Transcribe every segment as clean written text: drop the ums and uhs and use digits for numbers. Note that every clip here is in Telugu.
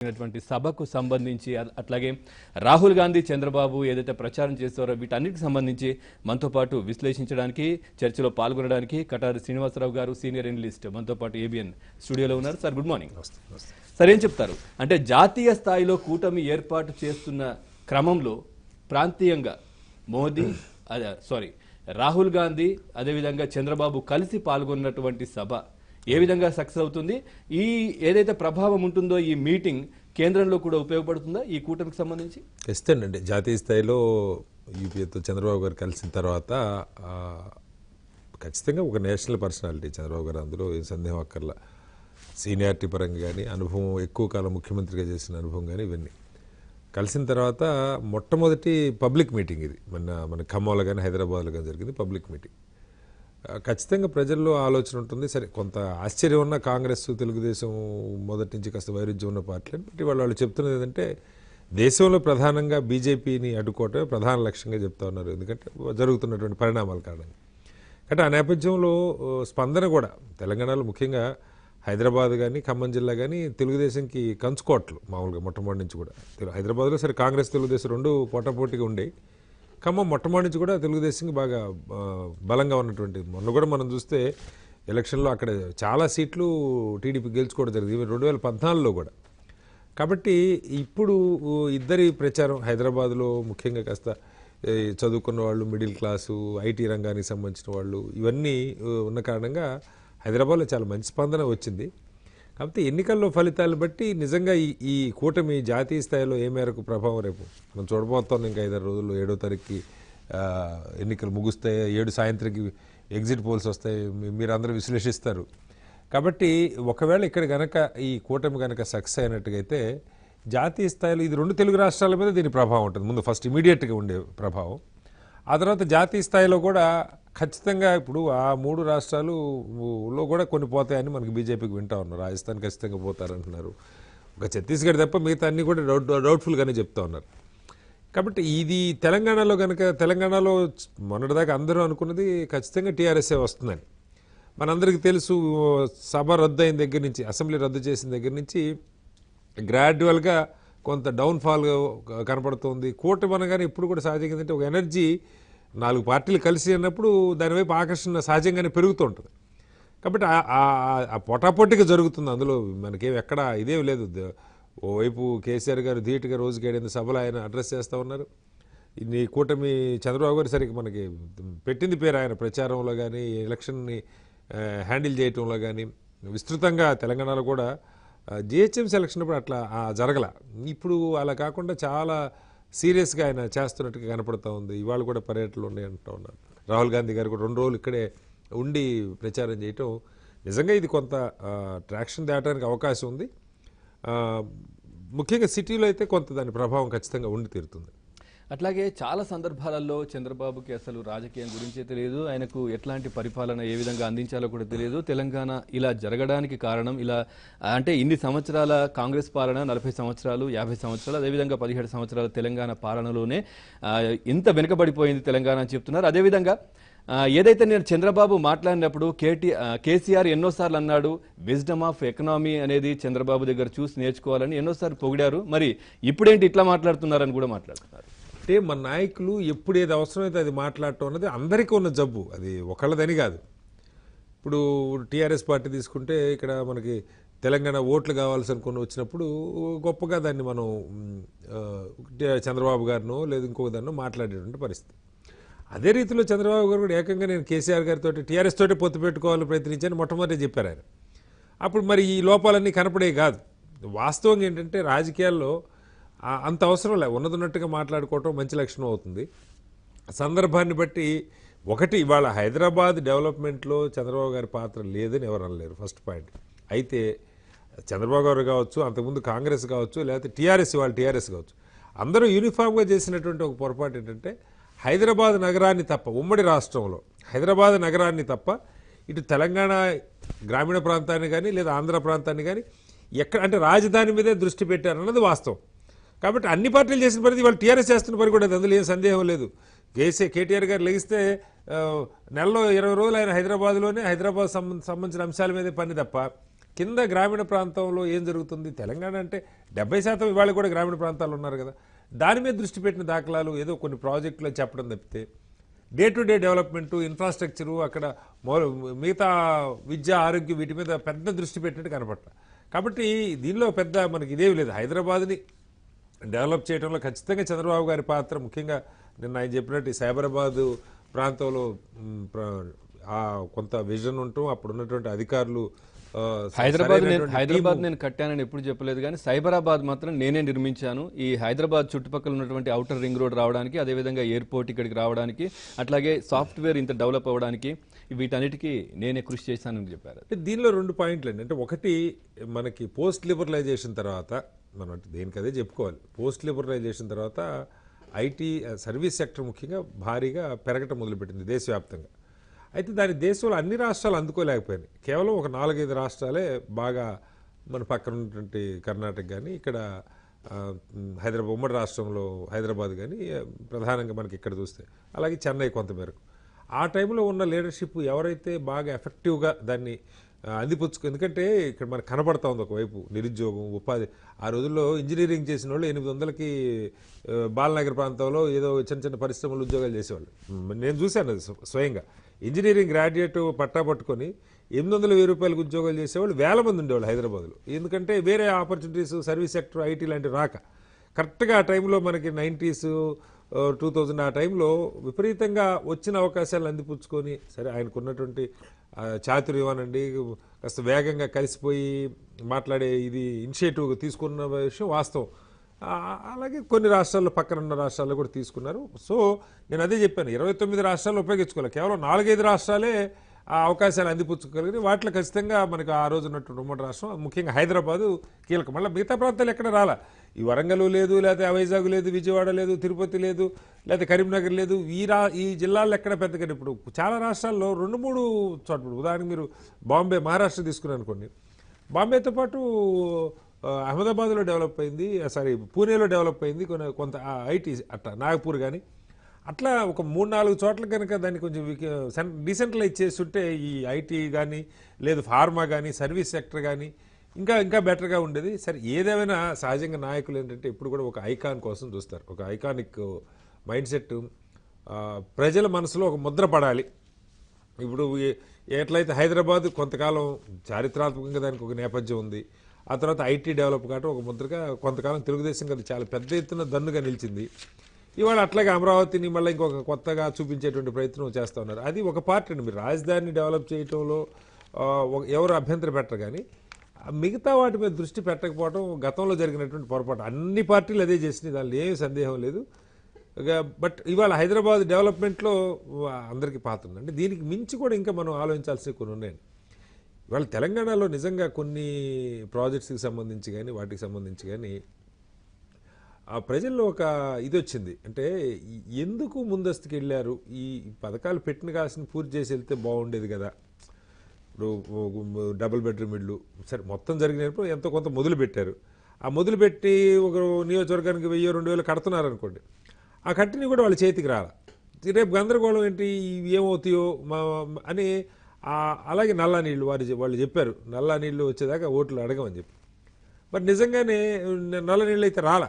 సభకు సంబంధించి అట్లాగే రాహుల్ గాంధీ చంద్రబాబు ఏదైతే ప్రచారం చేస్తారో వీటన్నిటికి సంబంధించి మనతో పాటు విశ్లేషించడానికి చర్చలో పాల్గొనడానికి కటారి శ్రీనివాసరావు గారు సీనియర్ ఎనలిస్ట్ మనతో పాటు ఏబిఎన్ స్టూడియోలో ఉన్నారు. Sir good morning. సార్ ఏం చెప్తారు అంటే జాతీయ స్థాయిలో కూటమి ఏర్పాటు చేస్తున్న క్రమంలో ప్రాంతీయంగా మోదీ రాహుల్ గాంధీ అదేవిధంగా చంద్రబాబు కలిసి పాల్గొన్నటువంటి సభ ఏ విధంగా సక్సెస్ అవుతుంది, ఈ ఏదైతే ప్రభావం ఉంటుందో ఈ మీటింగ్ కేంద్రంలో కూడా ఉపయోగపడుతుందా ఈ కూటమికి సంబంధించి? ఖచ్చితండి. జాతీయ స్థాయిలో యూపీఏతో చంద్రబాబు గారు కలిసిన తర్వాత ఖచ్చితంగా ఒక నేషనల్ పర్సనాలిటీ చంద్రబాబు గారు, అందులో ఏం సందేహం అక్కర్లా. సీనియారిటీ పరంగా కానీ, అనుభవం, ఎక్కువ కాలం ముఖ్యమంత్రిగా చేసిన అనుభవం కానీ, ఇవన్నీ కలిసిన తర్వాత మొట్టమొదటి పబ్లిక్ మీటింగ్ ఇది. మన ఖమ్మంలో కానీ హైదరాబాద్లో కానీ జరిగింది పబ్లిక్ మీటింగ్. ఖచ్చితంగా ప్రజల్లో ఆలోచన ఉంటుంది. సరే, కొంత ఆశ్చర్యం ఉన్న కాంగ్రెస్, తెలుగుదేశం మొదటి నుంచి కాస్త వైరుధ్యం ఉన్న పార్టీలు, బట్టి వాళ్ళు చెప్తున్నది ఏంటంటే దేశంలో ప్రధానంగా బీజేపీని అడ్డుకోవటమే ప్రధాన లక్ష్యంగా చెప్తా ఉన్నారు. ఎందుకంటే జరుగుతున్నటువంటి పరిణామాల కారణంగా. అంటే ఆ నేపథ్యంలో స్పందన కూడా తెలంగాణలో ముఖ్యంగా హైదరాబాద్ కానీ ఖమ్మం జిల్లా కానీ తెలుగుదేశంకి కంచుకోట్లు మామూలుగా మొట్టమొదటి నుంచి కూడా. హైదరాబాద్లో సరే కాంగ్రెస్ తెలుగుదేశం రెండు పోటాపోటీగా ఉండేవి. ఖమ్మం మొట్టమొదటి నుంచి కూడా తెలుగుదేశంకి బాగా బలంగా ఉన్నటువంటి, మొన్న కూడా మనం చూస్తే ఎలక్షన్లో అక్కడ చాలా సీట్లు టీడీపీ గెలుచుకోవడం జరిగింది 2014లో కూడా. కాబట్టి ఇప్పుడు ఇద్దరి ప్రచారం హైదరాబాద్లో ముఖ్యంగా కాస్త చదువుకున్న వాళ్ళు, మిడిల్ క్లాసు, ఐటీ రంగానికి సంబంధించిన వాళ్ళు, ఇవన్నీ ఉన్న కారణంగా హైదరాబాద్లో చాలా మంచి స్పందన వచ్చింది. కాకపోతే ఎన్నికల్లో ఫలితాలు బట్టి నిజంగా ఈ కూటమి జాతీయ స్థాయిలో ఏ మేరకు ప్రభావం రేపు మనం చూడబోతున్నాం. ఇంకా 5 రోజుల్లో 7వ తారీఖుకి ఎన్నికలు ముగుస్తాయి, 7 సాయంత్రంకి ఎగ్జిట్ పోల్స్ వస్తాయి, మీరందరూ విశ్లేషిస్తారు. కాబట్టి ఒకవేళ ఇక్కడ కనుక ఈ కూటమి కనుక సక్సెస్ అయినట్టుగైతే జాతీయ స్థాయిలో ఇది 2 తెలుగు రాష్ట్రాల మీద దీని ప్రభావం ఉంటుంది. ముందు ఫస్ట్ ఇమీడియట్గా ఉండే ప్రభావం, ఆ తర్వాత జాతీయ స్థాయిలో కూడా ఖచ్చితంగా ఇప్పుడు ఆ 3 రాష్ట్రాలలో కూడా కొన్ని పోతాయని మనకి బీజేపీకి వింటా ఉన్నారు. రాజస్థాన్ ఖచ్చితంగా పోతారంటున్నారు. ఒక ఛత్తీస్గఢ్ తప్ప మిగతా అన్నీ కూడా డౌట్ఫుల్గానే చెప్తా ఉన్నారు. కాబట్టి ఇది తెలంగాణలో కనుక, తెలంగాణలో మొన్నటిదాకా అందరూ అనుకున్నది ఖచ్చితంగా టీఆర్ఎస్ఏ వస్తుందని. మనందరికీ తెలుసు, సభ రద్దు అయిన దగ్గర నుంచి, అసెంబ్లీ రద్దు చేసిన దగ్గర నుంచి గ్రాడ్యువల్గా కొంత డౌన్ఫాల్ కనపడుతుంది. కూటమి అనగానే ఇప్పుడు కూడా సహజంగా ఏంటంటే ఒక ఎనర్జీ 4 పార్టీలు కలిసి అన్నప్పుడు దానివైపు ఆకర్షణ సహజంగానే పెరుగుతూ ఉంటుంది. కాబట్టి ఆ పొటాపొట్టిగా జరుగుతుంది. అందులో మనకేం ఎక్కడ ఇదేం లేదు. ఓవైపు కేసీఆర్ గారు ధీటుగా రోజుకి 7 సభలు ఆయన అడ్రస్ చేస్తూ ఉన్నారు. ఈ కూటమి చంద్రబాబు గారు సరిగ్గా మనకి పెట్టింది పేరు ఆయన ప్రచారంలో కానీ, ఎలక్షన్ని హ్యాండిల్ చేయటంలో కానీ విస్తృతంగా. తెలంగాణలో కూడా జిహెచ్ఎంసీ ఎలక్షన్ అప్పుడు అట్లా జరగల. ఇప్పుడు అలా కాకుండా చాలా సీరియస్గా ఆయన చేస్తున్నట్టుగా కనపడుతూ ఉంది. ఇవాళ కూడా పర్యటనలు ఉన్నాయి అంటూ ఉన్నారు. రాహుల్ గాంధీ గారు కూడా 2 రోజులు ఇక్కడే ఉండి ప్రచారం చేయటం నిజంగా ఇది కొంత ట్రాక్షన్ తేవడానికి అవకాశం ఉంది. ముఖ్యంగా సిటీలో అయితే కొంత దాని ప్రభావం ఖచ్చితంగా ఉండి తీరుతుంది. అట్లాగే చాలా సందర్భాలలో చంద్రబాబుకి అసలు రాజకీయం గురించే తెలియదు, ఆయనకు ఎట్లాంటి పరిపాలన ఏ విధంగా అందించాలో కూడా తెలియదు. తెలంగాణ ఇలా జరగడానికి కారణం ఇలా అంటే ఇన్ని సంవత్సరాల కాంగ్రెస్ పాలన, 40 సంవత్సరాలు, 50 సంవత్సరాలు, అదేవిధంగా 17 సంవత్సరాల తెలంగాణ పాలనలోనే ఇంత వెనుకబడిపోయింది తెలంగాణ అని చెప్తున్నారు. అదేవిధంగా ఏదైతే నేను చంద్రబాబు మాట్లాడినప్పుడు కేసీఆర్ ఎన్నోసార్లు అన్నాడు విజ్డమ్ ఆఫ్ ఎకనామీ అనేది చంద్రబాబు దగ్గర చూసి నేర్చుకోవాలని ఎన్నోసార్లు పొగిడారు. మరి ఇప్పుడేంటి ఇట్లా మాట్లాడుతున్నారని కూడా మాట్లాడుతున్నారు. అంటే మన నాయకులు ఎప్పుడు ఏది అవసరమైతే అది మాట్లాడటం అన్నది అందరికీ ఉన్న జబ్బు, అది ఒకళ్ళదని కాదు. ఇప్పుడు టీఆర్ఎస్ పార్టీ తీసుకుంటే ఇక్కడ మనకి తెలంగాణ ఓట్లు కావాల్సి అనుకుని వచ్చినప్పుడు గొప్పగా దాన్ని మనం చంద్రబాబు గారినో లేదు ఇంకొక దాన్నో మాట్లాడేటువంటి పరిస్థితి. అదే రీతిలో చంద్రబాబు గారు కూడా ఏకంగా నేను కేసీఆర్ గారితో టీఆర్ఎస్ తోటి పొత్తు పెట్టుకోవాలని ప్రయత్నించాను మొట్టమొదటి చెప్పారు ఆయన. అప్పుడు మరి ఈ లోపాలన్నీ కనపడే కాదు. వాస్తవంగా ఏంటంటే రాజకీయాల్లో అంత అవసరం లే, ఉన్నట్టుగా మాట్లాడుకోవటం మంచి లక్షణం అవుతుంది. సందర్భాన్ని బట్టి ఒకటి, ఇవాళ హైదరాబాద్ డెవలప్మెంట్లో చంద్రబాబు గారి పాత్ర లేదని ఎవరు అనలేరు, ఫస్ట్ పాయింట్. అయితే చంద్రబాబు గారు కావచ్చు, అంతకుముందు కాంగ్రెస్ కావచ్చు, లేకపోతే టీఆర్ఎస్, ఇవాళ టీఆర్ఎస్ కావచ్చు, అందరూ యూనిఫామ్గా చేసినటువంటి ఒక పొరపాటు ఏంటంటే హైదరాబాద్ నగరాన్ని తప్ప, ఉమ్మడి రాష్ట్రంలో హైదరాబాద్ నగరాన్ని తప్ప ఇటు తెలంగాణ గ్రామీణ ప్రాంతాన్ని కానీ లేదా ఆంధ్ర ప్రాంతాన్ని కానీ ఎక్కడ అంటే రాజధాని మీదే దృష్టి పెట్టారన్నది వాస్తవం. కాబట్టి అన్ని పార్టీలు చేసిన పని వాళ్ళు టీఆర్ఎస్ చేస్తున్న పని కూడా అందులో ఏం సందేహం లేదు. కేటీఆర్ గారు లెగిస్తే నెలలో 20 రోజులు ఆయన హైదరాబాద్లోనే హైదరాబాద్ సంబంధించిన అంశాల మీదే పని తప్ప కింద గ్రామీణ ప్రాంతంలో ఏం జరుగుతుంది, తెలంగాణ అంటే 70% ఇవాళ కూడా గ్రామీణ ప్రాంతాలు ఉన్నారు కదా, దాని మీద దృష్టి పెట్టిన దాఖలాలు ఏదో కొన్ని ప్రాజెక్టులు చెప్పడం తప్పితే day to day development, infrastructure, అక్కడ మిగతా విద్య, ఆరోగ్యం వీటి మీద పెద్ద దృష్టి పెట్టినట్టు కనపట్ల. కాబట్టి దీనిలో పెద్ద మనకి ఇదేమి లేదు. హైదరాబాద్ని డెవలప్ చేయడంలో ఖచ్చితంగా చంద్రబాబు గారి పాత్ర, ముఖ్యంగా నిన్న ఆయన చెప్పినట్టు సైబరాబాద్ ప్రాంతంలో కొంత విజన్ ఉంటూ అప్పుడు ఉన్నటువంటి అధికారులు హైదరాబాద్ నేను కట్టానని ఎప్పుడు చెప్పలేదు, కానీ సైబరాబాద్ మాత్రం నేనే నిర్మించాను. ఈ హైదరాబాద్ చుట్టుపక్కల ఉన్నటువంటి ఔటర్ రింగ్ రోడ్ రావడానికి, అదేవిధంగా ఎయిర్పోర్ట్ ఇక్కడికి రావడానికి, అట్లాగే సాఫ్ట్వేర్ ఇంత డెవలప్ అవ్వడానికి వీటన్నిటికీ నేనే కృషి చేశానని చెప్పారు. దీనిలో 2 పాయింట్లు అండి. అంటే ఒకటి, మనకి పోస్ట్ లిబరలైజేషన్ తర్వాత మనం దేనికి అదే చెప్పుకోవాలి. పోస్ట్ లిబరలైజేషన్ తర్వాత ఐటీ సర్వీస్ సెక్టర్ ముఖ్యంగా భారీగా పెరగటం మొదలుపెట్టింది దేశవ్యాప్తంగా. అయితే దాని దేశంలో అన్ని రాష్ట్రాలు అందుకోలేకపోయినాయి. కేవలం ఒక 4-5 రాష్ట్రాలే బాగా, మన పక్కన ఉన్నటువంటి కర్ణాటక కానీ, ఇక్కడ హైదరాబాద్ ఉమ్మడి రాష్ట్రంలో హైదరాబాద్ కానీ ప్రధానంగా మనకి ఇక్కడ చూస్తే, అలాగే చెన్నై కొంతమేరకు. ఆ టైంలో ఉన్న లీడర్షిప్ ఎవరైతే బాగా ఎఫెక్టివ్గా దాన్ని అందిపుచ్చుకు, ఎందుకంటే ఇక్కడ మనకు కనపడతా ఉంది ఒకవైపు నిరుద్యోగం, ఉపాధి. ఆ రోజుల్లో ఇంజనీరింగ్ చేసిన వాళ్ళు 800కి బాలనగర్ ప్రాంతంలో ఏదో చిన్న చిన్న పరిశ్రమలు ఉద్యోగాలు చేసేవాళ్ళు. నేను చూశాను అది స్వయంగా. ఇంజనీరింగ్ గ్రాడ్యుయేట్ పట్టా పట్టుకొని 800,000 రూపాయలకు ఉద్యోగాలు చేసేవాళ్ళు వేల మంది ఉండేవాళ్ళు హైదరాబాద్లో. ఎందుకంటే వేరే ఆపర్చునిటీస్, సర్వీస్ సెక్టర్, ఐటీ లాంటివి రాక. కరెక్ట్గా ఆ టైంలో మనకి 90s 2000 ఆ టైంలో విపరీతంగా వచ్చిన అవకాశాలను అందిపుచ్చుకొని, సరే ఆయనకున్నటువంటి చాతుర్యం అనండి, కాస్త వేగంగా కలిసిపోయి మాట్లాడే ఇది ఇనిషియేటివ్ తీసుకున్న విషయం వాస్తవం. అలాగే కొన్ని రాష్ట్రాల్లో, పక్కన ఉన్న రాష్ట్రాల్లో కూడా తీసుకున్నారు. సో నేను అదే చెప్పాను, 29 రాష్ట్రాలు ఉపయోగించుకోవాలి, కేవలం 4-5 రాష్ట్రాలే ఆ అవకాశాలు అందిపుచ్చుకోగలిగి. వాటిలో ఖచ్చితంగా మనకు ఆ రోజు ఉన్నటువంటి ఉమ్మడి రాష్ట్రం, ముఖ్యంగా హైదరాబాదు కీలకం. మళ్ళీ మిగతా ప్రాంతాలు ఎక్కడ రాలా. ఈ వరంగల్ లేదు, లేకపోతే వైజాగ్ లేదు, విజయవాడ లేదు, తిరుపతి లేదు, లేకపోతే కరీంనగర్ లేదు. ఈ జిల్లాల్లో ఎక్కడ పెద్దగా. ఇప్పుడు చాలా రాష్ట్రాల్లో 2-3 చోట్ల, ఉదాహరణకు మీరు బాంబే, మహారాష్ట్ర తీసుకున్నారు అనుకోండి, బాంబేతో పాటు అహ్మదాబాద్లో డెవలప్ అయింది, పూణేలో డెవలప్ అయింది కొంత ఐటీ, అట్లా నాగపూర్ కానీ, అట్లా ఒక 3-4 చోట్ల కనుక దాన్ని కొంచెం డీసెంట్రలైజ్ చేస్తుంటే ఈ ఐటీ కానీ, లేదు ఫార్మా కానీ, సర్వీస్ సెక్టర్ కానీ ఇంకా బెటర్గా ఉండేది. సరే ఏదేమైనా సహజంగా నాయకులు ఏంటంటే ఇప్పుడు కూడా ఒక ఐకాన్ కోసం చూస్తారు. ఒక ఐకానిక్ మైండ్ సెట్ ప్రజల మనసులో ఒక ముద్ర పడాలి. ఇప్పుడు ఎట్లయితే హైదరాబాద్ కొంతకాలం చారిత్రాత్మకంగా దానికి ఒక నేపథ్యం ఉంది. ఆ తర్వాత ఐటీ డెవలప్ కావడం ఒక ముద్రగా కొంతకాలం తెలుగుదేశం కదా చాలా పెద్ద ఎత్తున దన్నుగా నిలిచింది. ఇవాళ అట్లాగే అమరావతిని మళ్ళీ ఇంకొక కొత్తగా చూపించేటువంటి ప్రయత్నం చేస్తూ ఉన్నారు. అది ఒక పార్ట్ అండి. మీరు రాజధానిని డెవలప్ చేయడంలో ఎవరు అభ్యంతరం పెట్టరు, కానీ మిగతా వాటి మీద దృష్టి పెట్టకపోవడం గతంలో జరిగినటువంటి పొరపాటు. అన్ని పార్టీలు అదే చేసినాయి, దానిలో ఏమీ సందేహం లేదు. బట్ ఇవాళ హైదరాబాద్ డెవలప్మెంట్లో అందరికీ పాత్ర ఉంది. అంటే దీనికి మించి కూడా ఇంకా మనం ఆలోచించాల్సినవి కొన్ని ఉన్నాయండి. ఇవాళ తెలంగాణలో నిజంగా కొన్ని ప్రాజెక్ట్స్కి సంబంధించి కానీ, వాటికి సంబంధించి కానీ ఆ ప్రజల్లో ఒక ఇది వచ్చింది. అంటే ఎందుకు ముందస్తుకు వెళ్ళారు, ఈ పథకాలు పెట్టిన కాసిన పూర్తి చేసి వెళ్తే బాగుండేది కదా. ఇప్పుడు డబుల్ బెడ్రూమ్ ఇళ్ళు సరే మొత్తం జరిగినప్పుడు ఎంతో కొంత మొదలు పెట్టారు. ఆ మొదలుపెట్టి ఒక నియోజకవర్గానికి 1000-2000 కడుతున్నారు అనుకోండి, ఆ కట్టిని కూడా వాళ్ళ చేతికి రాలా. రేపు గందరగోళం ఏంటి, ఏమవుతాయో అని. అలాగే నల్లా నీళ్ళు వాళ్ళు చెప్పారు, నల్లా నీళ్ళు వచ్చేదాకా ఓట్లు అడగమని చెప్పి. మరి నిజంగానే నల్ల నీళ్ళు అయితే రాలా,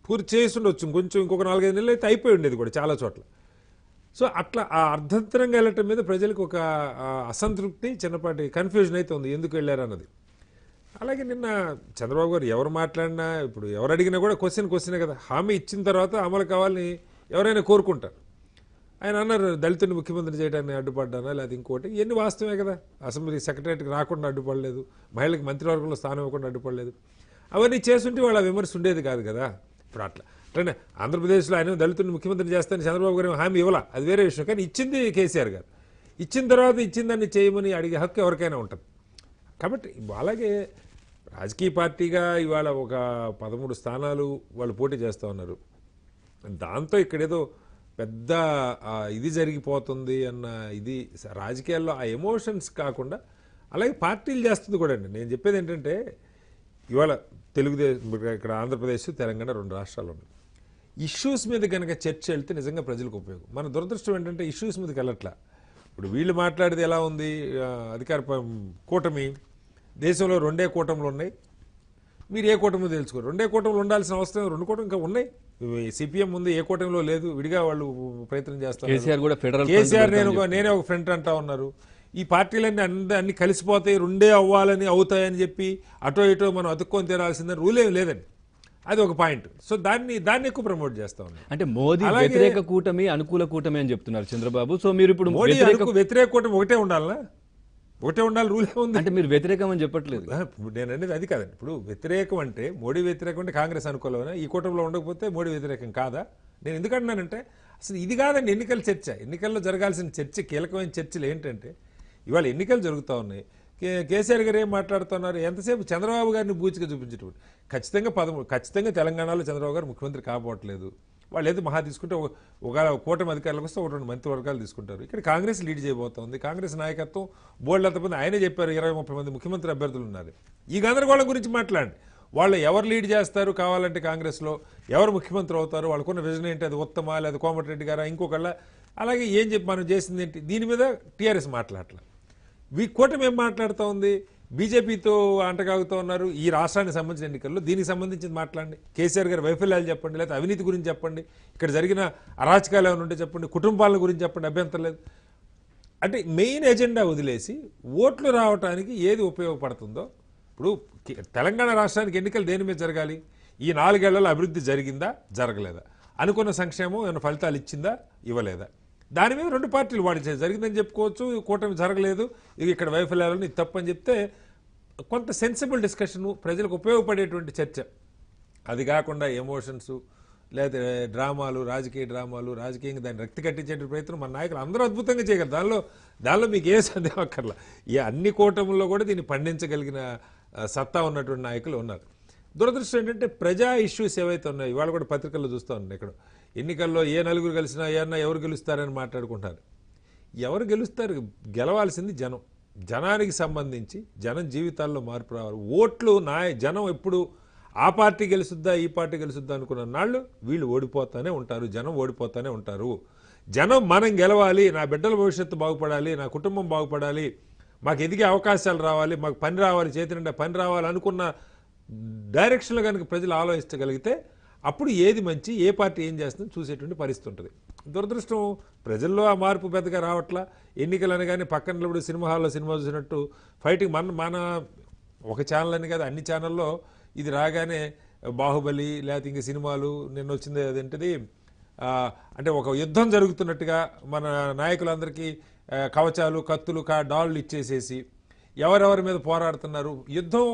పూర్తి చేసి ఉండొచ్చు, కొంచెం ఇంకొక 4-5 నెలలు అయితే అయిపోయి ఉండేది కూడా చాలా చోట్ల. సో అట్లా ఆ అర్ధంతరంగా వెళ్ళటం మీద ప్రజలకు ఒక అసంతృప్తి, చిన్నపాటి కన్ఫ్యూజన్ అయితే ఉంది ఎందుకు వెళ్ళారన్నది. అలాగే నిన్న చంద్రబాబు గారు ఎవరు మాట్లాడినా, ఇప్పుడు ఎవరు అడిగినా కూడా క్వశ్చనే కదా. హామీ ఇచ్చిన తర్వాత అమలు కావాలని ఎవరైనా కోరుకుంటారు. ఆయన అన్నారు, దళితుని ముఖ్యమంత్రి చేయడానికి అడ్డుపడ్డానా లేదా ఇంకోటి, ఇవన్నీ వాస్తవమే కదా. అసెంబ్లీ సెక్రటరీకి రాకుండా అడ్డుపడలేదు, మహిళలకు మంత్రివర్గంలో స్థానం ఇవ్వకుండా అడ్డుపడలేదు. అవన్నీ చేస్తుంటే వాళ్ళ విమర్శ ఉండేది కాదు కదా. ఇప్పుడు అట్లనే ఆంధ్రప్రదేశ్లో ఆయన దళితుని ముఖ్యమంత్రి చేస్తానని చంద్రబాబు గారు హామీ ఇవ్వాల, అది వేరే విషయం. కానీ ఇచ్చింది కేసీఆర్ గారు. ఇచ్చిన తర్వాత ఇచ్చిందాన్ని చేయమని అడిగే హక్కు ఎవరికైనా ఉంటుంది. కాబట్టి అలాగే రాజకీయ పార్టీగా ఇవాళ ఒక 13 స్థానాలు వాళ్ళు పోటీ చేస్తూ ఉన్నారు. దాంతో ఇక్కడేదో పెద్ద ఇది జరిగిపోతుంది అన్న ఇది రాజకీయాల్లో ఆ ఎమోషన్స్ కాకుండా అలాగే పార్టీలు చేస్తుంది కూడా అండి. నేను చెప్పేది ఏంటంటే ఇవాళ తెలుగుదేశం, ఇక్కడ ఆంధ్రప్రదేశ్, తెలంగాణ 2 రాష్ట్రాలు ఉన్నాయి. ఇష్యూస్ మీద కనుక చర్చ వెళ్తే నిజంగా ప్రజలకు ఉపయోగం. మన దురదృష్టం ఏంటంటే ఇష్యూస్ మీదకి వెళ్ళట్లా. ఇప్పుడు వీళ్ళు మాట్లాడేది ఎలా ఉంది, అధికార కూటమి దేశంలో 2 కూటములు ఉన్నాయి, మీరు ఏ కూటమి తెలుసుకోరు. 2 కూటములు ఉండాల్సిన అవసరం 2 కూటమి ఇంకా ఉన్నాయి. సిపిఎం ముందు ఏ కూటమిలో లేదు, విడిగా వాళ్ళు ప్రయత్నం చేస్తారు. కేసీఆర్ కూడా ఫెడరల్ కేసీఆర్ నేనే ఒక ఫ్రంట్ అంటా ఉన్నారు. ఈ పార్టీలన్నీ అన్ని కలిసిపోతాయి, 2 అవ్వాలని అవుతాయని చెప్పి అటో ఇటో మనం అతుక్కొని తీరాల్సిందని రూల్ ఏమి లేదండి. అది ఒక పాయింట్. సో దాన్ని ఎక్కువ ప్రమోట్ చేస్తా ఉన్నారు. అంటే మోదీ వ్యతిరేక కూటమి అనుకూల కూటమి అని చెప్తున్నారు చంద్రబాబు. సో మీరు ఇప్పుడు మోడీ వ్యతిరేక కూటమి ఒకటే ఉండాలనా? ఒకటే ఉండాలి, రూల్ ఉంది. అంటే మీరు వ్యతిరేకం అని చెప్పట్లేదు. నేను అనేది అది కాదండి. ఇప్పుడు వ్యతిరేకం అంటే మోడీ వ్యతిరేకం అంటే కాంగ్రెస్ అనుకూలమైనా, ఈ కూటమిలో ఉండకపోతే మోడీ వ్యతిరేకం కాదా? నేను ఎందుకంటున్నానంటే అసలు ఇది కాదండి ఎన్నికల చర్చ. ఎన్నికల్లో జరగాల్సిన చర్చ, కీలకమైన చర్చలు ఏంటంటే ఇవాళ ఎన్నికలు జరుగుతూ ఉన్నాయి. కేసీఆర్ గారు ఏం మాట్లాడుతున్నారు? ఎంతసేపు చంద్రబాబు గారిని బూచిగా చూపించేటువంటి ఖచ్చితంగా తెలంగాణలో చంద్రబాబు గారు ముఖ్యమంత్రి కాబోట్లేదు. వాళ్ళు ఏదో మహా తీసుకుంటే ఒక కూటమి అధికారులకు వస్తే 1-2 మంత్రివర్గాలు తీసుకుంటారు. ఇక్కడ కాంగ్రెస్ లీడ్ చేయబోతోంది. కాంగ్రెస్ నాయకత్వం బోల్డ్ అంతమంది ఆయనే చెప్పారు 20-30 మంది ముఖ్యమంత్రి అభ్యర్థులు ఉన్నారు. ఈ గందరగోళం గురించి మాట్లాడండి. వాళ్ళు ఎవరు లీడ్ చేస్తారు కావాలంటే కాంగ్రెస్లో, ఎవరు ముఖ్యమంత్రి అవుతారు, వాళ్ళకున్న విజన్ ఏంటి, అది ఉత్తమా లేదా కోమటిరెడ్డి గారా ఇంకొకళ్ళ, అలాగే ఏం చెప్పి మనం చేసింది ఏంటి, దీని మీద టీఆర్ఎస్ మాట్లాడలేదు. కూటమి ఏం మాట్లాడుతూ ఉంది, బీజేపీతో అంటగాగుతూ ఉన్నారు. ఈ రాష్ట్రానికి సంబంధించిన ఎన్నికల్లో దీనికి సంబంధించి మాట్లాడండి. కేసీఆర్ గారి వైఫల్యాలు చెప్పండి, లేకపోతే అవినీతి గురించి చెప్పండి, ఇక్కడ జరిగిన అరాచకాలు ఏమైనా ఉంటే చెప్పండి, కుటుంబాల గురించి చెప్పండి, అభ్యంతరం లేదు. అంటే మెయిన్ ఎజెండా వదిలేసి ఓట్లు రావడానికి ఏది ఉపయోగపడుతుందో. ఇప్పుడు తెలంగాణ రాష్ట్రానికి ఎన్నికలు దేని మీద జరగాలి? ఈ 4 ఏళ్లలో అభివృద్ధి జరిగిందా, జరగలేదా, అనుకున్న సంక్షేమం ఏమైనా ఫలితాలు ఇచ్చిందా, ఇవ్వలేదా, దాని మీద 2 పార్టీలు వాడి జరిగిందని చెప్పుకోవచ్చు, కూటమి జరగలేదు, ఇక్కడ వైఫల్యాలను ఇది తప్పని చెప్తే కొంత సెన్సిబుల్ డిస్కషను, ప్రజలకు ఉపయోగపడేటువంటి చర్చ. అది కాకుండా ఎమోషన్స్ లేదా డ్రామాలు, రాజకీయ డ్రామాలు, రాజకీయంగా దాన్ని రక్తి కట్టించే ప్రయత్నం మన నాయకులు అందరూ అద్భుతంగా చేయగలరు. దానిలో మీకు ఏ సందేహం అక్కర్లా. ఈ అన్ని కూటముల్లో కూడా దీన్ని పండించగలిగిన సత్తా ఉన్నటువంటి నాయకులు ఉన్నారు. దురదృష్టం ఏంటంటే ప్రజా ఇష్యూస్ ఏవైతే ఉన్నాయో ఇవాళ కూడా పత్రికల్లో చూస్తూ ఉన్నాయి. ఇక్కడ ఎన్నికల్లో ఏ నలుగురు కలిసినా ఏమన్నా ఎవరు గెలుస్తారని మాట్లాడుకుంటారు. ఎవరు గెలుస్తారు? గెలవాల్సింది జనం. జనానికి సంబంధించి జనం జీవితాల్లో మార్పు రావాలి. ఓట్లు జనం ఎప్పుడు ఆ పార్టీ గెలుస్తుందా ఈ పార్టీ గెలుస్తుందా అనుకున్న నాళ్ళు వీళ్ళు ఓడిపోతానే ఉంటారు, జనం ఓడిపోతానే ఉంటారు. జనం మనం గెలవాలి, నా బిడ్డల భవిష్యత్తు బాగుపడాలి, నా కుటుంబం బాగుపడాలి, మాకు ఎదిగే అవకాశాలు రావాలి, మాకు పని రావాలి, చేతి నిండా పని రావాలి అనుకున్న డైరెక్షన్లో కనుక ప్రజలు ఆలోచించగలిగితే అప్పుడు ఏది మంచి, ఏ పార్టీ ఏం చేస్తుందో చూసేటువంటి పరిస్థితి ఉంటుంది. దురదృష్టం ప్రజల్లో ఆ మార్పు పెద్దగా రావట్లా. ఎన్నికలు అనగానే పక్కన ఇప్పుడు సినిమా హాల్లో సినిమా చూసినట్టు ఫైటింగ్. మన ఒక ఛానల్ అని కాదు, అన్ని ఛానల్లో ఇది రాగానే బాహుబలి లేకపోతే ఇంక సినిమాలు నిన్న వచ్చింది అదేంటిది, అంటే ఒక యుద్ధం జరుగుతున్నట్టుగా మన నాయకులందరికీ కవచాలు, కత్తులు, డాళ్ళు ఇచ్చేసేసి ఎవరెవరి మీద పోరాడుతున్నారు. యుద్ధం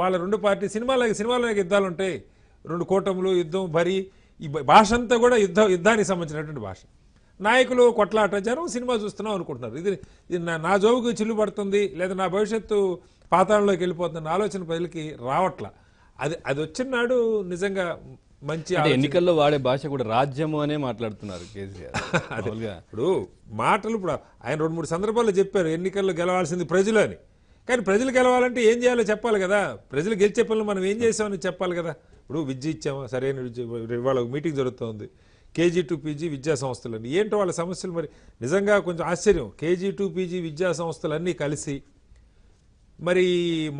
వాళ్ళ 2 పార్టీ సినిమాలో యుద్ధాలు ఉంటాయి, 2 కూటములు, యుద్ధం, భరి, ఈ భాష అంతా కూడా యుద్ధానికి సంబంధించినటువంటి భాష. నాయకులు కొట్లాట, జనం సినిమా చూస్తున్నాం అనుకుంటున్నారు. ఇది నా జోబుకు చిల్లు పడుతుంది లేదా నా భవిష్యత్తు పాతాళంలోకి వెళ్ళిపోతున్న ఆలోచన ప్రజలకి రావట్లా. అది వచ్చిన నాడు నిజంగా మంచి ఎన్నికల్లో వాడే భాష కూడా రాజ్యము అనే మాట్లాడుతున్నారు కేసీఆర్. ఇప్పుడు మాటలు ఇప్పుడు ఆయన 2-3 సందర్భాల్లో చెప్పారు ఎన్నికల్లో గెలవాల్సింది ప్రజలు అని. కానీ ప్రజలు గెలవాలంటే ఏం చేయాలో చెప్పాలి కదా. ప్రజలు గెలిచే పనులు మనం ఏం చేసామని చెప్పాలి కదా. ఇప్పుడు విద్య ఇచ్చామా, సరైన విద్య. ఇవాళ మీటింగ్ జరుగుతుంది KG to PG విద్యా సంస్థలని. ఏంటో వాళ్ళ సమస్యలు మరి నిజంగా కొంచెం ఆశ్చర్యం. KG to PG విద్యా సంస్థలన్నీ కలిసి మరి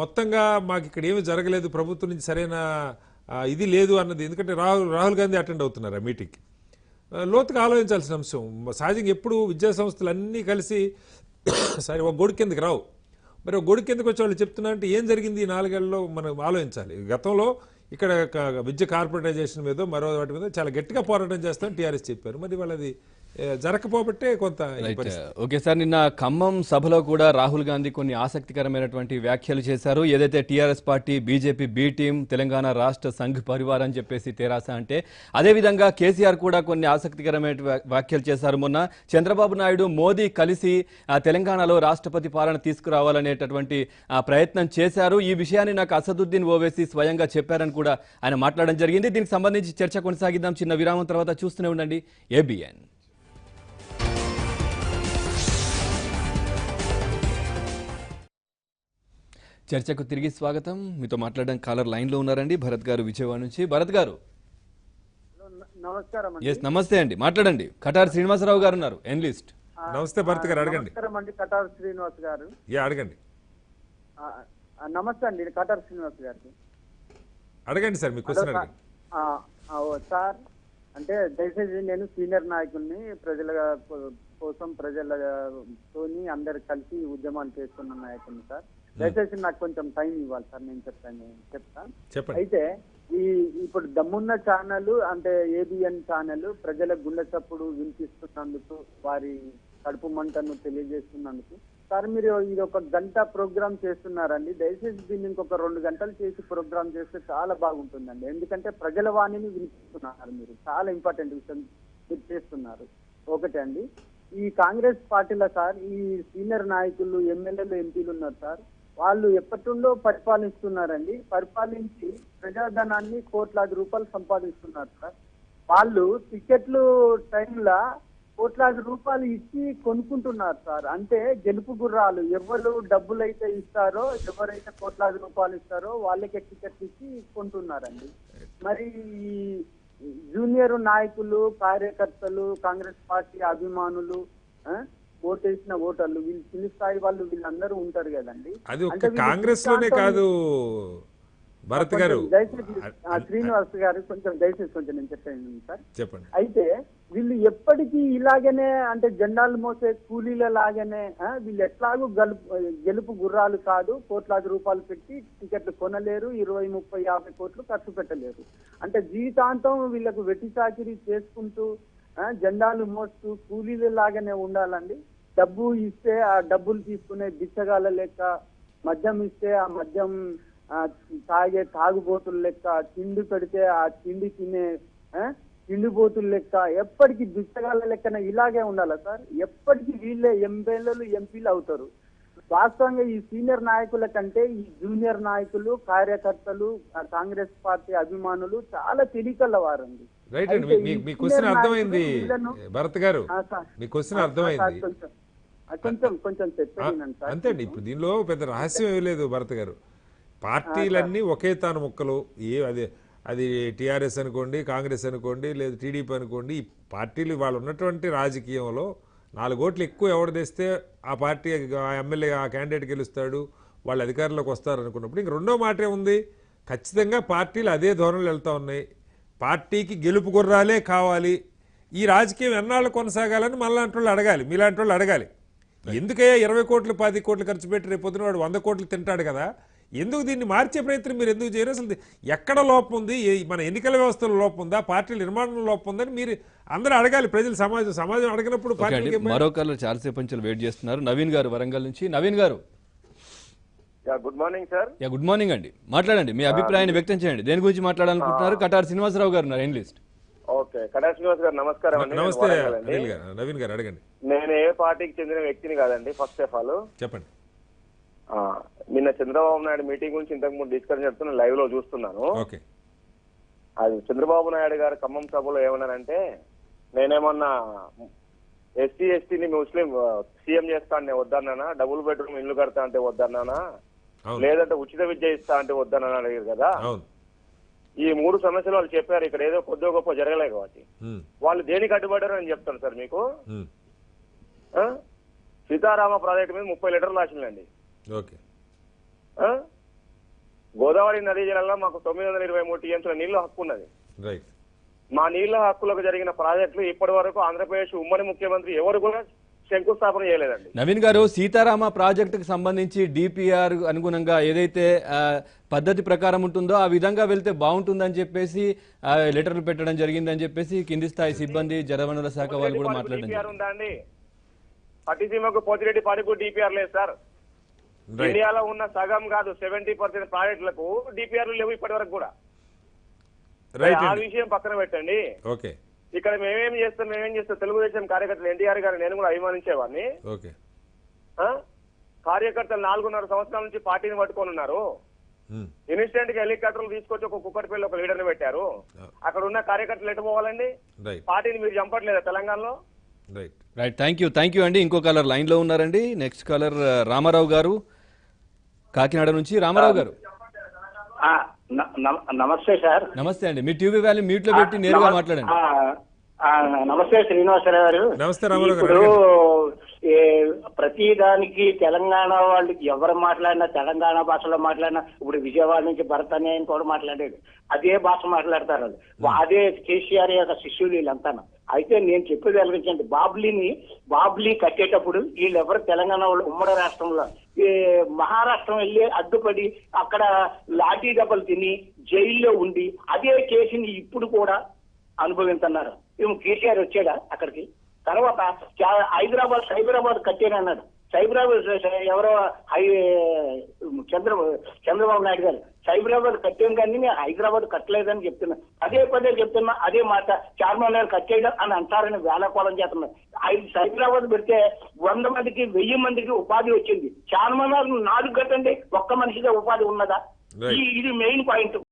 మొత్తంగా మాకు ఇక్కడ ఏమీ జరగలేదు, ప్రభుత్వం నుంచి సరైన ఇది లేదు అన్నది. ఎందుకంటే రాహుల్ గాంధీ అటెండ్ అవుతున్నారు ఆ మీటింగ్కి. లోతుగా ఆలోచించాల్సిన అంశం. సహజంగా ఎప్పుడు విద్యా సంస్థలు అన్నీ కలిసి సరే ఒక గొడుగు కిందకి రావు. మరి ఒక గొడుగు కిందకి వచ్చి వాళ్ళు చెప్తున్నారంటే ఏం జరిగింది ఈ 4 ఏళ్లలో మనం ఆలోచించాలి. గతంలో ఇక్కడ విద్య కార్పొరేటైజేషన్ మీద మరో వాటి మీద చాలా గట్టిగా పోరాటం చేస్తామని టీఆర్ఎస్ చెప్పారు. మరి వాళ్ళది జరగకపోబట్టే కొంత. ఓకే సార్, నిన్న ఖమ్మం సభలో కూడా రాహుల్ గాంధీ కొన్ని ఆసక్తికరమైనటువంటి వ్యాఖ్యలు చేశారు. ఏదైతే TRS party, BJP B team, Telangana రాష్ట్ర సంఘ్ పరివార్ అని చెప్పేసి తెరాస అంటే, అదేవిధంగా కేసీఆర్ కూడా కొన్ని ఆసక్తికరమైన వ్యాఖ్యలు చేశారు. మొన్న చంద్రబాబు నాయుడు, మోదీ కలిసి తెలంగాణలో రాష్ట్రపతి పాలన తీసుకురావాలనేటటువంటి ప్రయత్నం చేశారు. ఈ విషయాన్ని నాకు అసదుద్దీన్ ఓవైసీ స్వయంగా చెప్పారని కూడా ఆయన మాట్లాడడం జరిగింది. దీనికి సంబంధించి చర్చ కొనసాగిద్దాం. చిన్న విరామం తర్వాత చూస్తూనే ఉండండి ABN. చర్చకు తిరిగి స్వాగతం. మీతో మాట్లాడడం కాలర్ లైన్ లో ఉన్నారండి, భరత్ గారు విజయవాడ నుంచి. భరత్ గారు నమస్కారం. నమస్తే అండి, మాట్లాడండి. కటార్ శ్రీనివాసరావు గారు ఉన్నారు, ఎనలిస్ట్. నమస్తే భరత్ గారు, అడగండి. నమస్కారం అండి కటార్ శ్రీనివాస్ గారు. అడగండి. నమస్తే అండి, ఇది కటార్ శ్రీనివాస్ గారికి. అడగండి సార్, మీ క్వశ్చన్ అడగండి. సార్, అంటే దయచేసి నేను సీనియర్ నాయకుల్ని ప్రజల కోసం ప్రజలతోని అందరు కలిసి ఉద్యమాలు చేస్తున్న నాయకుల్ని సార్. దయచేసి నాకు కొంచెం టైం ఇవ్వాలి సార్, నేను చెప్తాను. చెప్పండి. అయితే ఇప్పుడు దమ్మున్న ఛానల్ అంటే ఏబిఎన్ ఛానల్ ప్రజల గుండె చప్పుడు వినిపిస్తున్నందుకు, వారి కడుపు మంటను తెలియజేస్తున్నందుకు సార్, మీరు ఇది ఒక గంట ప్రోగ్రామ్ చేస్తున్నారండి. దయచేసి దీన్ని ఇంకొక 2 గంటలు చేసి ప్రోగ్రామ్ చేస్తే చాలా బాగుంటుందండి. ఎందుకంటే ప్రజల వాణిని వినిపిస్తున్నారు, మీరు చాలా ఇంపార్టెంట్ విషయం మీరు చేస్తున్నారు. ఒకటే అండి, ఈ కాంగ్రెస్ పార్టీలో సార్ ఈ సీనియర్ నాయకులు, ఎమ్మెల్యేలు, ఎంపీలు ఉన్నారు సార్. వాళ్ళు ఎప్పటిలో పరిపాలిస్తున్నారండి. పరిపాలించి ప్రజాధనాన్ని కోట్లాది రూపాయలు సంపాదిస్తున్నారు సార్. వాళ్ళు టికెట్లు టైంలో కోట్లాది రూపాయలు ఇచ్చి కొనుక్కుంటున్నారు సార్. అంటే గెలుపు గుర్రాలు ఎవరు డబ్బులు అయితే ఇస్తారో, ఎవరైతే కోట్లాది రూపాయలు ఇస్తారో వాళ్ళకే టికెట్లు ఇచ్చి కొంటున్నారండి. మరి ఈ జూనియర్ నాయకులు, కార్యకర్తలు, కాంగ్రెస్ పార్టీ అభిమానులు, ఓటేసిన ఓటర్లు, వీళ్ళు చిన్న స్థాయి వాళ్ళు, వీళ్ళందరూ ఉంటారు కదండి. అది ఒక కాంగ్రెస్ లోనే కాదు భరత్ గారు. దయచేసి శ్రీనివాస్ గారు దయచేసి నేను చెప్పాను సార్. చెప్పండి. అయితే వీళ్ళు ఎప్పటికీ ఇలాగనే అంటే జెండాలు మోసే కూలీల లాగానే వీళ్ళు ఎట్లాగూ గెలుపు గుర్రాలు కాదు, కోట్లాది రూపాయలు పెట్టి టికెట్లు కొనలేరు, 20, 30, 50 కోట్లు ఖర్చు పెట్టలేరు. అంటే జీవితాంతం వీళ్ళకు వెట్టి చాకిరీ చేసుకుంటూ జెండాలు మోస్తూ కూలీల లాగానే ఉండాలండి. డబ్బు ఇస్తే ఆ డబ్బులు తీసుకునే బిచ్చగాళ్ళ లెక్క, మద్యం ఇస్తే ఆ మద్యం తాగే తాగుబోతుల లెక్క, తిండి పెడితే ఆ తిండి తినే తిండిపోతుల లెక్క, ఎప్పటికీ బిచ్చగాళ్ళ లెక్కన ఇలాగే ఉండాలా సార్? ఎప్పటికీ వీళ్ళే ఎమ్మెల్యేలు, ఎంపీలు అవుతారు. వాస్తవంగా ఈ సీనియర్ నాయకుల కంటే ఈ జూనియర్ నాయకులు, కార్యకర్తలు, కాంగ్రెస్ పార్టీ అభిమానులు చాలా తెలికల వారండి. రైట్ అండి, మీ క్వశ్చన్ అర్థమైంది భరత్ గారు, మీ క్వశ్చన్ అర్థమైంది. కొంచెం చెప్పండి సార్. అంతే అండి, ఇప్పుడు దీనిలో పెద్ద రహస్యం ఏమీ లేదు భరత్ గారు. పార్టీలన్నీ ఒకే తాను ముక్కలు. అది టీఆర్ఎస్ అనుకోండి, కాంగ్రెస్ అనుకోండి, లేదా టీడీపీ అనుకోండి, ఈ పార్టీలు వాళ్ళు ఉన్నటువంటి రాజకీయంలో 4 ఓట్లు ఎక్కువ ఎవడు తెస్తే ఆ పార్టీ, ఆ ఎమ్మెల్యే, ఆ క్యాండిడేట్ గెలుస్తాడు, వాళ్ళు అధికారంలోకి వస్తారు అనుకున్నప్పుడు ఇంక రెండో మాటే ఉంది. ఖచ్చితంగా పార్టీలు అదే ధోరణిలో వెళ్తూ ఉన్నాయి. పార్టీకి గెలుపు గుర్రాలే కావాలి, ఈ రాజకీయం ఎన్నాళ్ళు కొనసాగాలని మనలాంటి వాళ్ళు అడగాలి, మీలాంటి వాళ్ళు అడగాలి. ఎందుకయ్యా 20 కోట్లు 10 కోట్లు ఖర్చు పెట్టి రేపు పొద్దున వాడు 100 కోట్లు తింటాడు కదా, ఎందుకు దీన్ని మార్చే ప్రయత్నం మీరు ఎందుకు చేయరు? అసలు ఎక్కడ లోపం ఉంది? మన ఎన్నికల వ్యవస్థలో లోపం ఉందా, పార్టీల నిర్మాణంలో లోపం ఉందని మీరు అందరూ అడగాలి. ప్రజలు, సమాజం అడగనప్పుడు మరో కలర్ చాలాసేపు నుంచి వెయిట్ చేస్తున్నారు. నవీన్ గారు వరంగల్ నుంచి. నవీన్ గారు, good morning sir. Good morning అండి. మాట్లాడండి, మీ అభిప్రాయాన్ని వ్యక్తం చేయండి. దేని గురించి మాట్లాడాలనుకుంటున్నారు? కటార్ శ్రీనివాసరావు గారు ఉన్నారు, ఎనలిస్ట్. ఓకే, కటార్ శ్రీనివాస్ గారు నమస్కారం అండి. నమస్తే నవీన్ గారు, అడగండి. నేను ఏ పార్టీకి చెందిన వ్యక్తిని కాదండి. ఫస్ట్ ఆఫ్ ఆల్ చెప్పండి. నిన్న చంద్రబాబు నాయుడు మీటింగ్ గురించి ఇంతకు ముందు డిస్కషన్ చెప్తున్నా, లైవ్ లో చూస్తున్నాను. ఓకే. అది చంద్రబాబు నాయుడు గారు ఖమ్మం సభలో ఏమన్నారంటే, నేనేమన్నా ఎస్సీ ఎస్టీని ముస్లిం సీఎం చేస్తా అంటే వద్దన్నానా, డబుల్ బెడ్రూమ్ ఇల్లు కడతా అంటే వద్దన్నానా, లేదంటే ఉచిత విద్య ఇస్తా అంటే వద్దన్నా అడిగారు కదా. ఈ 3 సమస్యలు వాళ్ళు చెప్పారు. ఇక్కడ ఏదో కొద్దిగా గొప్ప జరగలే కాబట్టి వాళ్ళు దేనికి అడ్డుపడ్డారు అని చెప్తాను సార్ మీకు. సీతారామ ప్రాజెక్టు మీద 30 లీటర్లు రాసిందండి. గోదావరి నదీ జలాల్లో మాకు 923 టీఎంసీల నీళ్ల హక్కు ఉన్నది. మా నీళ్ల హక్కులకు జరిగిన ప్రాజెక్టులు ఇప్పటి వరకు ఆంధ్రప్రదేశ్ ఉమ్మడి ముఖ్యమంత్రి ఎవరు కూడా శంకుస్థాపన చేయలేదండి. నవీన్ గారు, సీతారామ ప్రాజెక్టుకు సంబంధించి డిపిఆర్ అనుగుణంగా ఏదైతే పద్ధతి ప్రకారం ఉంటుందో ఆ విధంగా వెళ్తే బాగుంటుందని చెప్పేసి లెటర్లు పెట్టడం జరిగిందని చెప్పేసి కింది స్థాయి సిబ్బంది, జలవనరుల శాఖ వాళ్ళు కూడా మాట్లాడారు. ఉందా అండి? పట్టిసీమకు పోతిరెడ్డి పాటికు డిపిఆర్ లేదు సార్. ఇండియాలో ఉన్న సగం కాదు 70% ప్రాజెక్టులకు డిపిఆర్లు లేవు ఇప్పటి వరకు కూడా. ఆ విషయం పక్కన పెట్టండి. ఇక్కడ మేమేం చేస్తాం తెలుగుదేశం కార్యకర్తలు ఎన్టీఆర్ గారు నేను కూడా అభిమానించేవాడిని. కార్యకర్తలు 4.5 సంవత్సరాల నుంచి పార్టీని పట్టుకొని ఉన్నారు. ఇన్స్టెంట్ గా హెలికాప్టర్లు తీసుకొచ్చి ఒక కుక్కటిపల్లి ఒక లీడర్ ని పెట్టారు. అక్కడ ఉన్న కార్యకర్తలు ఎటు పోవాలండి? పార్టీని మీరు చంపట్లేదా తెలంగాణలో? రైట్, థ్యాంక్ యూ అండి. ఇంకో కాలర్ లైన్ లో ఉన్నారండి. నెక్స్ట్ కాలర్ రామారావు గారు, కాకినాడ నుంచి. రామారావు గారు, నమస్తే సార్. నమస్తే అండి. మీ టీవీ వాల్యూ మ్యూట్ లో పెట్టి నేరుగా మాట్లాడండి. నమస్తే శ్రీనివాసరావు గారు. నమస్తే రామారావు గారు. ఇప్పుడు ప్రతి దానికి తెలంగాణ వాళ్ళు ఎవరు మాట్లాడినా తెలంగాణ భాషలో మాట్లాడినా, ఇప్పుడు విజయవాడ నుంచి భరత్ అని ఆయన కూడా మాట్లాడాడు, అదే భాష మాట్లాడతారు వాళ్ళు. అదే కేసీఆర్ యొక్క శిష్యులు వీళ్ళంతా. అయితే నేను చెప్పేది వెలిగించండి, బాబ్లీ కట్టేటప్పుడు వీళ్ళెవరు తెలంగాణ వాళ్ళు ఉమ్మడి రాష్ట్రంలో ఈ మహారాష్ట్రం వెళ్ళి అడ్డుపడి అక్కడ లాఠీ దెబ్బలు తిని జైల్లో ఉండి అదే కేసుని ఇప్పుడు కూడా అనుభవిస్తున్నారు. కేసీఆర్ వచ్చాడా అక్కడికి? తర్వాత సైబరాబాద్ కట్టేనన్నాడు. సైబరాబాద్ ఎవరో చంద్రబాబు నాయుడు గారు సైబరాబాద్ కట్టాను కానీ నేను హైదరాబాద్ కట్టలేదని చెప్తున్నా. పదే చెప్తున్నా అదే మాట. చార్మినార్ గారు కట్టేయడం అని అంటారని వేళకోళం చేస్తున్నారు. సైబరాబాద్ పెడితే 100 మందికి 1000 మందికి ఉపాధి వచ్చింది. చార్మినార్ 4 కట్టండి, ఒక్క మనిషిగా ఉపాధి ఉన్నదా? ఇది మెయిన్ పాయింట్.